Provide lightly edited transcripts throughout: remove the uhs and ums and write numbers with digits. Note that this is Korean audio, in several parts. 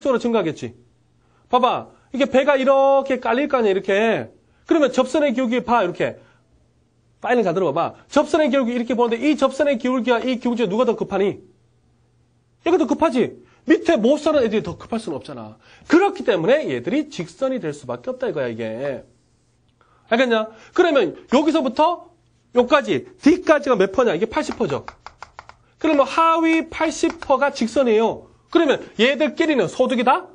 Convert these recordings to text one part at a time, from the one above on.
속으로 증가하겠지. 봐봐. 이게 배가 이렇게 깔릴 거 아니야, 이렇게. 그러면 접선의 기울기 봐, 이렇게. 파일을 잘 들어봐봐. 접선의 기울기 이렇게 보는데 이 접선의 기울기와 이 기울기 중에 누가 더 급하니? 얘가 더 급하지. 밑에 못 사는 애들이 더 급할 수는 없잖아. 그렇기 때문에 얘들이 직선이 될 수밖에 없다 이거야, 이게. 알겠냐? 그러면 여기서부터 여기까지, D까지가 몇 퍼냐? 이게 80퍼죠. 그러면 하위 80퍼가 직선이에요. 그러면 얘들끼리는 소득이 다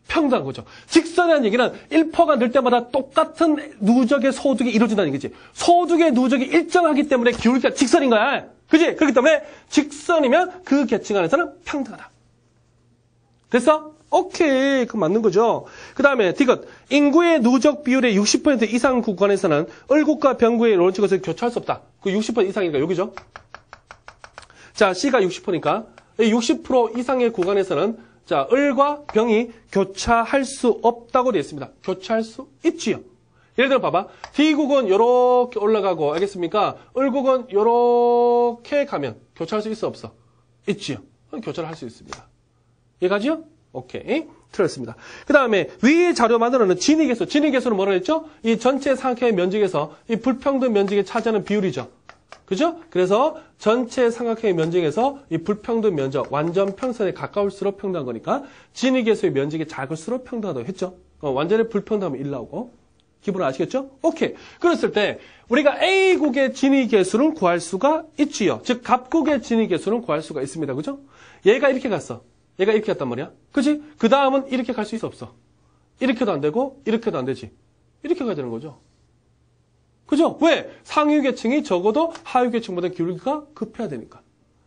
평등한 거죠. 직선이라는 얘기는 1%가 늘 때마다 똑같은 누적의 소득이 이루어진다는 얘기지. 소득의 누적이 일정하기 때문에 기울기가 직선인 거야. 그지? 그렇기 때문에 직선이면 그 계층 안에서는 평등하다. 됐어? 오케이. 그럼 맞는 거죠. 그 다음에 디귿. 인구의 누적 비율의 60% 이상 구간에서는 을국과 병구의 론칙것을 교차할 수 없다. 그 60% 이상이니까 여기죠. 자, C가 60%니까 60% 이상의 구간에서는 자, 을과 병이 교차할 수 없다고 되어 있습니다. 교차할 수 있지요. 예를 들어 봐봐. D국은 이렇게 올라가고, 알겠습니까? 을국은 이렇게 가면 교차할 수 있어 없어? 있지요. 교차를 할 수 있습니다. 이해가지요? 오케이. 틀렸습니다. 그 다음에 위 자료만으로는 진위계수. 진위계수는 뭐라 했죠? 이 전체 삼각형의 면적에서 이 불평등 면적이 차지하는 비율이죠. 그죠? 그래서 전체 삼각형의 면적에서 이 불평등 면적, 완전 평선에 가까울수록 평등한 거니까 진위계수의 면적이 작을수록 평등하다고 했죠. 완전히 불평등하면 1 나오고. 기본을 아시겠죠? 오케이. 그랬을 때 우리가 A국의 진위계수를 구할 수가 있지요. 즉 갑국의 진위계수를 구할 수가 있습니다. 그죠? 얘가 이렇게 갔어. 얘가 이렇게 갔단 말이야. 그치? 그 다음은 이렇게 갈 수 있어 없어? 이렇게도 안 되고 이렇게도 안 되지. 이렇게 가야 되는 거죠. 그죠? 왜? 상위 계층이 적어도 하위 계층보다 기울기가 급해야 되니까.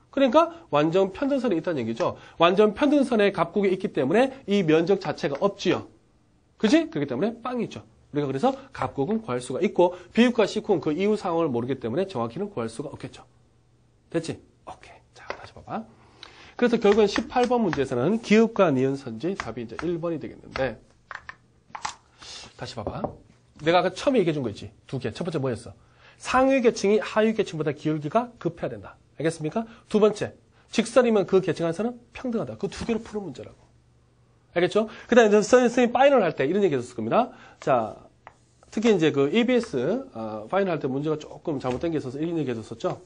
그러니까 완전 편등선에 있다는 얘기죠. 완전 편등선에 갑국이 있기 때문에 이 면적 자체가 없지요. 그지? 그렇기 때문에 빵이죠. 우리가 그래서 갑국은 구할 수가 있고 비읍과 C국은 그 이후 상황을 모르기 때문에 정확히는 구할 수가 없겠죠. 됐지? 오케이. 자, 다시 봐봐. 그래서 결국엔 18번 문제에서는 기읍과 니은 선지 답이 이제 1번이 되겠는데 다시 봐봐. 내가 아까 처음에 얘기해 준 거 있지? 두 개. 첫 번째 뭐였어? 상위 계층이 하위 계층보다 기울기가 급해야 된다. 알겠습니까? 두 번째. 직선이면 그 계층 안에서는 평등하다. 그 두 개로 푸는 문제라고. 알겠죠? 그 다음에 선생님 파이널 할 때 이런 얘기 했었을 겁니다. 자, 특히 이제 그 EBS 파이널 할 때 문제가 조금 잘못된 게 있어서 이런 얘기 해줬었죠?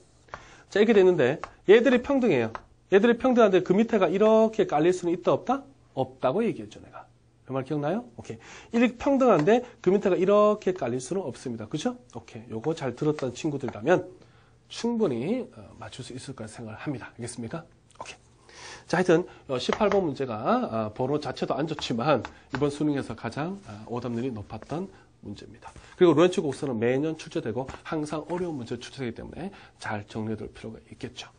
자, 이렇게 됐는데 얘들이 평등해요. 얘들이 평등한데 그 밑에가 이렇게 깔릴 수는 있다 없다? 없다고 얘기했죠, 내가. 그 말 기억나요? 오케이. 이렇게 평등한데 그 밑에가 이렇게 깔릴 수는 없습니다. 그죠? 오케이. 요거 잘 들었던 친구들이라면 충분히 맞출 수 있을 거라 생각을 합니다. 알겠습니까? 오케이. 자, 하여튼 18번 문제가 번호 자체도 안 좋지만 이번 수능에서 가장 오답률이 높았던 문제입니다. 그리고 론치 곡선은 매년 출제되고 항상 어려운 문제 출제되기 때문에 잘 정리해둘 필요가 있겠죠.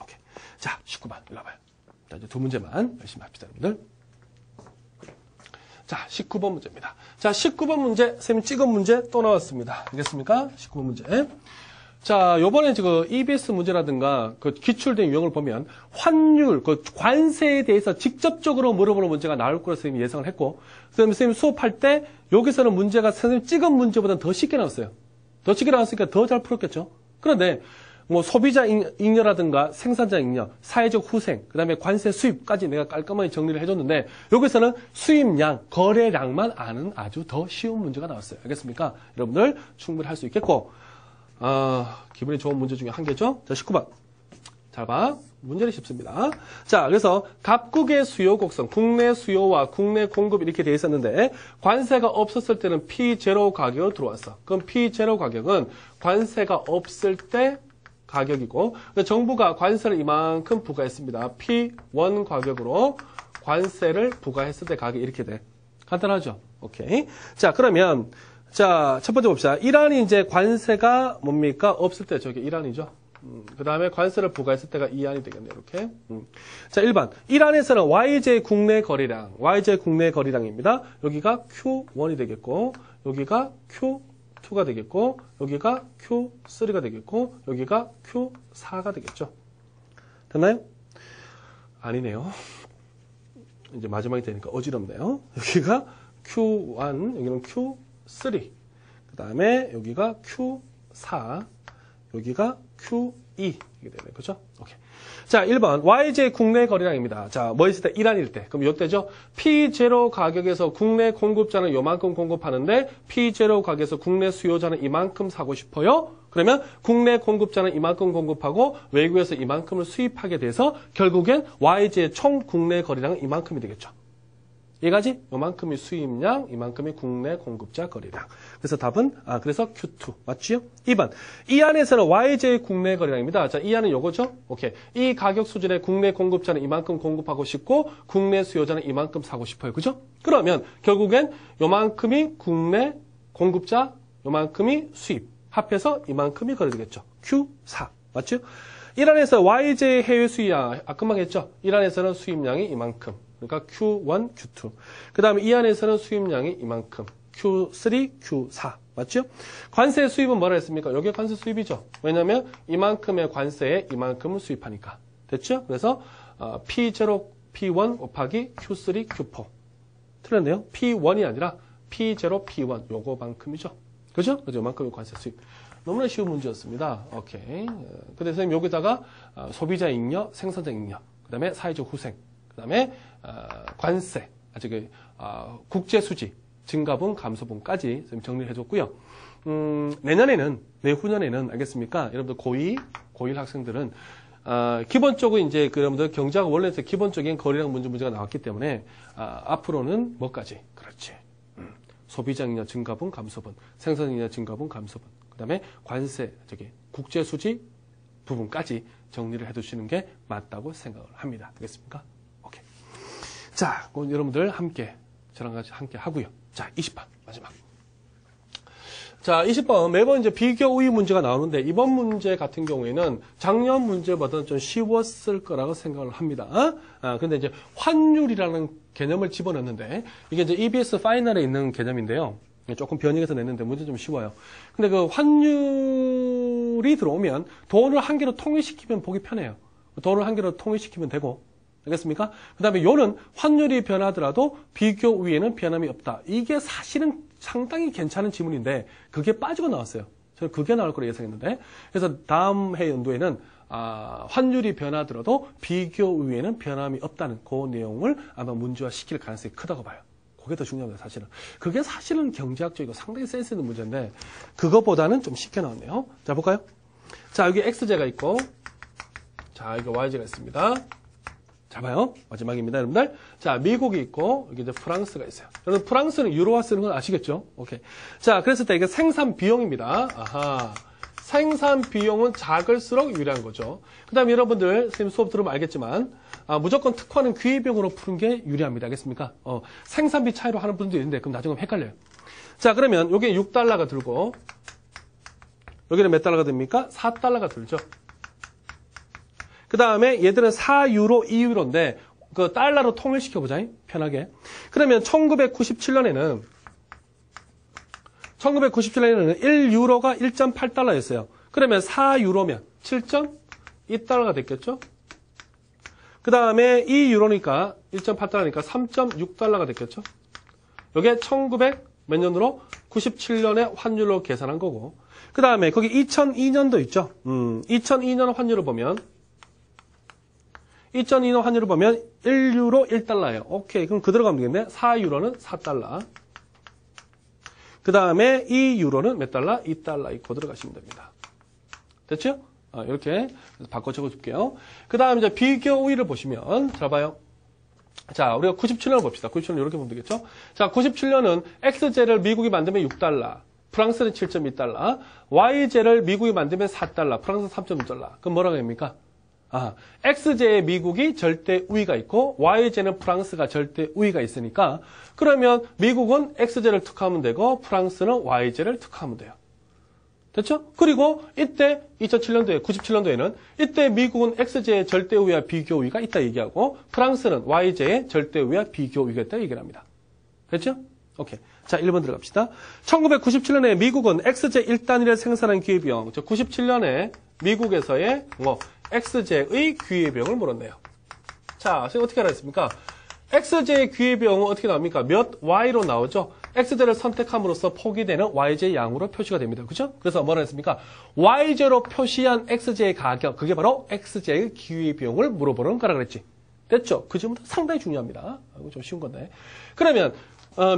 오케이. 자, 19번 일로 와봐요. 자, 이제 두 문제만 열심히 합시다, 여러분들. 자, 19번 문제입니다. 자, 19번 문제, 선생님 찍은 문제 또 나왔습니다. 알겠습니까? 19번 문제. 자, 요번에 지금 EBS 문제라든가 그 기출된 유형을 보면 환율, 그 관세에 대해서 직접적으로 물어보는 문제가 나올 거라 선생님이 예상을 했고, 선생님 수업할 때 여기서는 문제가 선생님 찍은 문제보다는 더 쉽게 나왔어요. 더 쉽게 나왔으니까 더 잘 풀었겠죠? 그런데 뭐 소비자 잉여라든가 생산자 잉여, 사회적 후생, 그 다음에 관세 수입까지 내가 깔끔하게 정리를 해줬는데 여기서는 수입량, 거래량만 아는 아주 더 쉬운 문제가 나왔어요. 알겠습니까? 여러분들 충분히 할 수 있겠고 기분이 좋은 문제 중에 한 개죠. 자, 19번. 잘 봐. 문제는 쉽습니다. 자, 그래서 갑국의 수요 곡선, 국내 수요와 국내 공급 이렇게 돼 있었는데 관세가 없었을 때는 P0 가격으로 들어왔어. 그럼 P0 가격은 관세가 없을 때 가격이고 정부가 관세를 이만큼 부과했습니다. P1 가격으로 관세를 부과했을 때 가격이 이렇게 돼. 간단하죠? 오케이. 자, 그러면 자, 첫 번째 봅시다. 이란이 이제 관세가 뭡니까? 없을 때 저게 이란이죠. 그 다음에 관세를 부과했을 때가 이안이 되겠네요. 이렇게. 자, 1번. 이란에서는 YJ 국내 거래량, YJ 국내 거래량입니다. 여기가 Q1이 되겠고, 여기가 Q2가 되겠고, 여기가 Q3가 되겠고, 여기가 Q4가 되겠죠. 됐나요? 아니네요. 이제 마지막이 되니까 어지럽네요. 여기가 Q1, 여기는 Q3, 그 다음에 여기가 Q4, 여기가 Q2 이게 되네. 그죠? 오케이. 자, 1번. YJ 국내 거래량입니다. 자, 뭐 있을 때? 이란일 때. 그럼 요때죠? P0 가격에서 국내 공급자는 요만큼 공급하는데 P0 가격에서 국내 수요자는 이만큼 사고 싶어요. 그러면 국내 공급자는 이만큼 공급하고 외국에서 이만큼을 수입하게 돼서 결국엔 YJ의 총 국내 거래량은 이만큼이 되겠죠. 이해가지? 요만큼이 수입량, 이만큼이 국내 공급자 거래량. 그래서 답은, 그래서 Q2. 맞지요? 2번. 이 안에서는 YJ 국내 거래량입니다. 자, 이 안은 요거죠? 오케이. 이 가격 수준의 국내 공급자는 이만큼 공급하고 싶고, 국내 수요자는 이만큼 사고 싶어요. 그죠? 그러면 결국엔 요만큼이 국내 공급자, 요만큼이 수입. 합해서 이만큼이 거래되겠죠. Q4. 맞죠? 이 안에서 YJ 해외 수입량, 금방 했죠? 이 안에서는 수입량이 이만큼. 그러니까 Q1, Q2. 그 다음에 이 안에서는 수입량이 이만큼. Q3, Q4. 맞죠? 관세 수입은 뭐라 했습니까? 여기 관세 수입이죠. 왜냐면 이만큼의 관세에 이만큼을 수입하니까. 됐죠? 그래서 P0, P1 곱하기 Q3, Q4. 틀렸네요. P1이 아니라 P0, P1. 요거만큼이죠. 그죠? 그래서 요만큼의 관세 수입. 너무나 쉬운 문제였습니다. 오케이. 근데 선생님 여기다가 소비자 잉여, 생산자 잉여. 그 다음에 사회적 후생. 그 다음에 관세, 국제 수지, 증가분, 감소분까지 정리를 해줬고요. 내후년에는 알겠습니까? 여러분들 고1 학생들은 기본적으로 이제 여러분들 경제학 원래에서 기본적인 거래량 문제가 나왔기 때문에 앞으로는 뭐까지? 그렇지. 소비자 잉여, 증가분, 감소분, 생산 잉여, 증가분, 감소분. 그 다음에 관세, 국제 수지 부분까지 정리를 해두시는 게 맞다고 생각을 합니다. 알겠습니까? 자, 여러분들 저랑 같이 함께 하고요. 자, 20번, 마지막. 자, 20번. 매번 이제 비교 우위 문제가 나오는데, 이번 문제 같은 경우에는 작년 문제보다는 좀 쉬웠을 거라고 생각을 합니다. 근데 이제 환율이라는 개념을 집어넣는데, 이게 이제 EBS 파이널에 있는 개념인데요. 조금 변형해서 냈는데 문제 좀 쉬워요. 근데 그 환율이 들어오면 돈을 한 개로 통일시키면 보기 편해요. 돈을 한 개로 통일시키면 되고, 알겠습니까? 그 다음에 요는 환율이 변하더라도 비교 우위에는 변함이 없다. 이게 사실은 상당히 괜찮은 지문인데 그게 빠지고 나왔어요. 저는 그게 나올 거라 예상했는데. 그래서 다음 해 연도에는 환율이 변하더라도 비교 우위에는 변함이 없다는 그 내용을 아마 문제화 시킬 가능성이 크다고 봐요. 그게 더 중요합니다, 사실은. 그게 사실은 경제학적이고 상당히 센스 있는 문제인데 그거보다는 좀 쉽게 나왔네요. 자, 볼까요? 자, 여기 XJ가 있고 자, 여기 YJ가 있습니다. 자, 봐요. 마지막입니다, 여러분들. 자, 미국이 있고, 여기 이제 프랑스가 있어요. 여러분, 프랑스는 유로화 쓰는 건 아시겠죠? 오케이. 자, 그랬을 때 이게 생산 비용입니다. 아하. 생산 비용은 작을수록 유리한 거죠. 그 다음에 여러분들, 선생님 수업 들으면 알겠지만, 무조건 특화는 기회비용으로 푸는 게 유리합니다. 알겠습니까? 생산비 차이로 하는 분들도 있는데, 그럼 나중에 헷갈려요. 자, 그러면 여기 6달러가 들고, 여기는 몇 달러가 됩니까? 4달러가 들죠. 그 다음에 얘들은 4유로, 2유로인데 그 달러로 통일시켜보자. 편하게. 그러면 1997년에는 1유로가 1.8달러였어요. 그러면 4유로면 7.2달러가 됐겠죠? 그 다음에 2유로니까 1.8달러니까 3.6달러가 됐겠죠? 이게 1900 몇 년으로? 97년에 환율로 계산한 거고. 그 다음에 거기 2002년도 있죠? 2002년 환율을 보면 2002년 환율을 보면 1유로 1달러예요. 오케이. 그럼 그대로 가면 되겠네. 4유로는 4달러. 그 다음에 2유로는 몇 달러? 2달러 있고 들어가시면 됩니다. 됐죠? 이렇게 바꿔 적어줄게요. 그 다음 이제 비교 우위를 보시면, 잘 봐요. 자, 우리가 97년을 봅시다. 97년 이렇게 보면 되겠죠? 자, 97년은 XJ를 미국이 만들면 6달러. 프랑스는 7.2달러. YJ를 미국이 만들면 4달러. 프랑스는 3.6달러. 그럼 뭐라고 합니까? XJ의 미국이 절대 우위가 있고 YJ는 프랑스가 절대 우위가 있으니까 그러면 미국은 XJ를 특화하면 되고 프랑스는 YJ를 특화하면 돼요. 됐죠? 그리고 이때 2007년도에 97년도에는 이때 미국은 XJ의 절대 우위와 비교 우위가 있다 얘기하고 프랑스는 YJ의 절대 우위와 비교 우위가 있다 얘기를 합니다. 됐죠? 오케이. 자, 1번 들어갑시다. 1997년에 미국은 XJ 1단위를 생산한 기회비용, 97년에 미국에서의 XJ의 기회비용을 물었네요. 자, 선생님 어떻게 알았습니까? XJ의 기회비용은 어떻게 나옵니까? 몇 Y로 나오죠? x제를 선택함으로써 포기되는 yj 양으로 표시가 됩니다. 그죠? 그래서 뭐라 했습니까? yj로 표시한 xj의 가격, 그게 바로 xj의 기회비용을 물어보는 거라 그랬지. 됐죠? 그 점은 상당히 중요합니다. 이거 좀 쉬운 건데. 그러면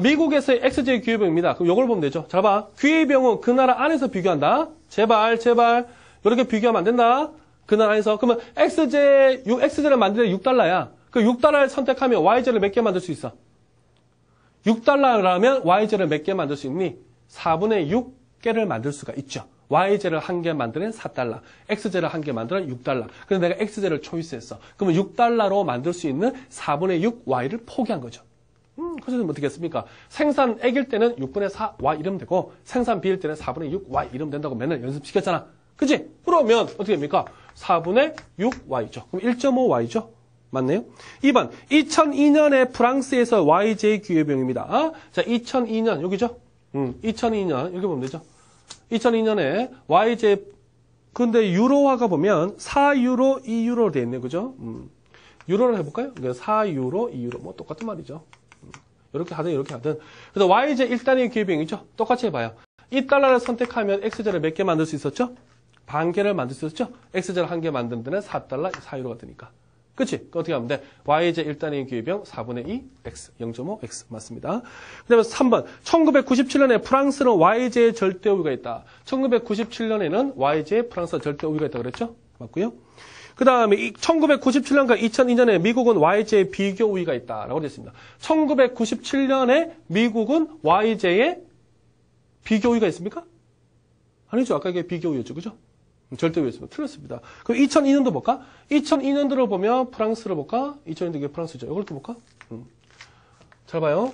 미국에서의 xj의 기회비용입니다. 그럼 이걸 보면 되죠. 자, 봐. 기회비용은 그 나라 안에서 비교한다. 제발. 이렇게 비교하면 안 된다. 그 나라 안에서. 그러면 xj를 만들 때 $6야. 그 $6를 선택하면 yj를 몇 개 만들 수 있어? $6라면 yj를 몇 개 만들 수 있니? 4분의 6개를 만들 수가 있죠. yj를 한 개 만드는 $4, xj를 한 개 만드는 $6. 그래서 내가 xj를 초이스했어. 그러면 $6로 만들 수 있는 4분의 6y를 포기한 거죠. 그래서 어떻게 했습니까? 생산 X일 때는 6분의 4y 이러면 되고 생산 B일 때는 4분의 6y 이러면 된다고 맨날 연습시켰잖아. 그치? 그러면 어떻게 됩니까? 4분의 6y죠. 그럼 1.5y죠. 맞네요. 2번 2002년에 프랑스에서 YJ 기회비용입니다. 자, 2002년 여기죠? 2002년 여기 보면 되죠? 2002년에 YJ 근데 유로화가 보면 4유로, 2유로 돼 있네요. 그죠? 유로를 해볼까요? 4유로, 2유로 뭐 똑같은 말이죠. 이렇게 하든 이렇게 하든. 그래서 YJ 1단위 기회비용이죠. 똑같이 해봐요. 이 달러를 선택하면 X제를 몇 개 만들 수 있었죠? 반 개를 만들 수 있었죠? X제를 한 개 만드는 데는 4달러, 4유로가 되니까. 그치? 어떻게 하면 돼? YJ 1단위 기회비용 4분의 2 X, 0.5 X 맞습니다. 그 다음에 3번. 1997년에 프랑스는 YJ의 절대 우위가 있다. 1997년에는 YJ의 프랑스가 절대 우위가 있다고 그랬죠? 맞고요. 그 다음에 1997년과 2002년에 미국은 YJ의 비교 우위가 있다라고 되어 있습니다. 1997년에 미국은 YJ의 비교 우위가 있습니까? 아니죠. 아까 이게 비교 우위였죠. 그죠? 절대 우위였습니다. 틀렸습니다. 그럼 2002년도 볼까? 2002년도를 보면 프랑스를 볼까? 2002년도 이게 프랑스죠. 이걸 또 볼까? 잘 봐요.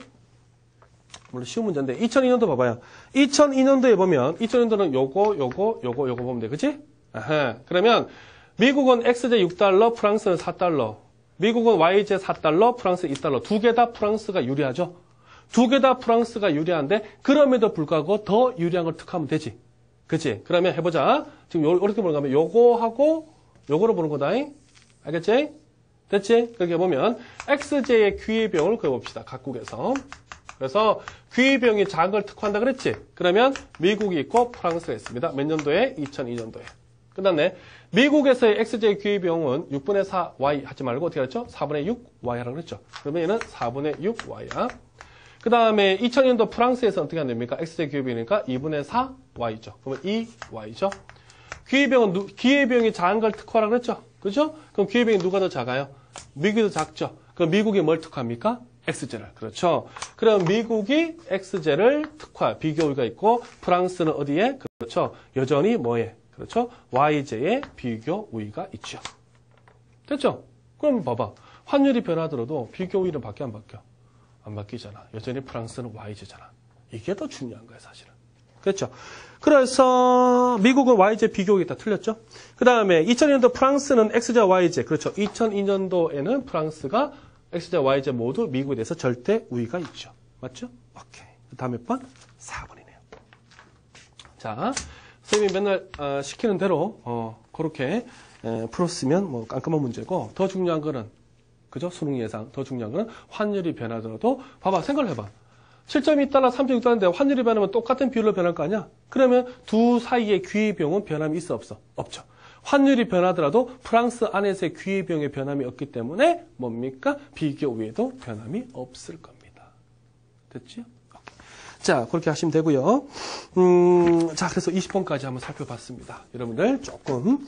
물론 쉬운 문제인데 2002년도 봐봐요. 2002년도에 보면 2002년도는 요거 보면 돼. 그치? 아하. 그러면 미국은 XJ $6, 프랑스는 $4. 미국은 YJ $4, 프랑스 $2. 두 개 다 프랑스가 유리하죠. 두 개 다 프랑스가 유리한데 그럼에도 불구하고 더 유리한 걸 택하면 되지. 그치? 그러면 해보자. 지금 이렇게 보는 거면 요거하고 요거로 보는 거다. 알겠지? 됐지? 그렇게 보면 XJ의 기회비용을 그려봅시다. 각국에서. 그래서 기회비용이 작은 걸 특화한다 그랬지? 그러면 미국이 있고 프랑스가 있습니다. 몇 년도에? 2002년도에. 끝났네. 미국에서의 XJ 기회비용은 6분의 4y 하지 말고 어떻게 했죠? 4분의 6y 하라고 그랬죠. 그러면 얘는 4분의 6y야. 그 다음에 2000년도 프랑스에서 어떻게 하면 됩니까? XJ 기회비용이니까 2분의 4y죠. 그러면 2y죠. 기회비용이 작은 걸 특화하라고 그랬죠. 그죠? 그럼 기회비용이 누가 더 작아요? 미국이 더 작죠. 그럼 미국이 뭘 특화합니까? XJ를. 그렇죠. 그럼 미국이 XJ를 특화, 비교우위가 있고 프랑스는 어디에? 그렇죠. 여전히 뭐에? 그렇죠. YJ의 비교 우위가 있죠. 됐죠? 그럼 봐봐. 환율이 변하더라도 비교 우위는 바뀌어 안 바뀌어? 안 바뀌잖아. 여전히 프랑스는 YJ잖아. 이게 더 중요한 거야, 사실은. 그렇죠? 그래서 미국은 YJ 비교 우위가 다 틀렸죠? 그 다음에 2000년도 프랑스는 XJ, YJ. 그렇죠. 2002년도에는 프랑스가 XJ, YJ 모두 미국에 대해서 절대 우위가 있죠. 맞죠? 오케이. 그 다음 몇 번? 4번이네요. 자. 선생님이 맨날 시키는 대로 그렇게 풀었으면 뭐 깜깜한 문제고 더 중요한 거는 그죠? 수능 예상 더 중요한 거는 환율이 변하더라도 봐봐 생각을 해봐 7.2달러 3.6달러인데 환율이 변하면 똑같은 비율로 변할 거 아니야? 그러면 두 사이의 기회비용은 변함이 있어 없어? 없죠. 환율이 변하더라도 프랑스 안에서의 기회비용의 변함이 없기 때문에 뭡니까? 비교 우위에도 변함이 없을 겁니다. 됐지요? 자, 그렇게 하시면 되고요. 자, 그래서 20번까지 한번 살펴봤습니다. 여러분들 조금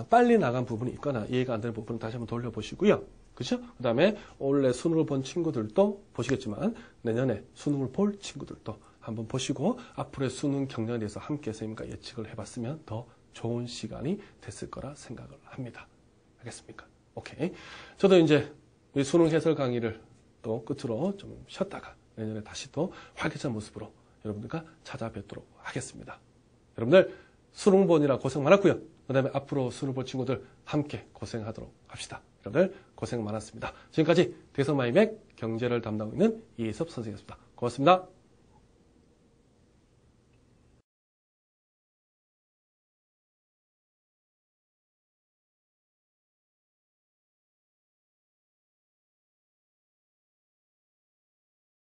빨리 나간 부분이 있거나 이해가 안 되는 부분은 다시 한번 돌려보시고요. 그렇죠? 그 다음에 올해 수능을 본 친구들도 보시겠지만 내년에 수능을 볼 친구들도 한번 보시고 앞으로의 수능 경쟁에 대해서 함께 선생님과 예측을 해봤으면 더 좋은 시간이 됐을 거라 생각을 합니다. 알겠습니까? 오케이. 저도 이제 우리 수능 해설 강의를 또 끝으로 좀 쉬었다가 내년에 다시 또 활기찬 모습으로 여러분들과 찾아뵙도록 하겠습니다. 여러분들 수능 보느라 고생 많았고요. 그 다음에 앞으로 수능 볼 친구들 함께 고생하도록 합시다. 여러분들 고생 많았습니다. 지금까지 대성마이맥 경제를 담당하고 있는 이혜섭 선생님이었습니다. 고맙습니다.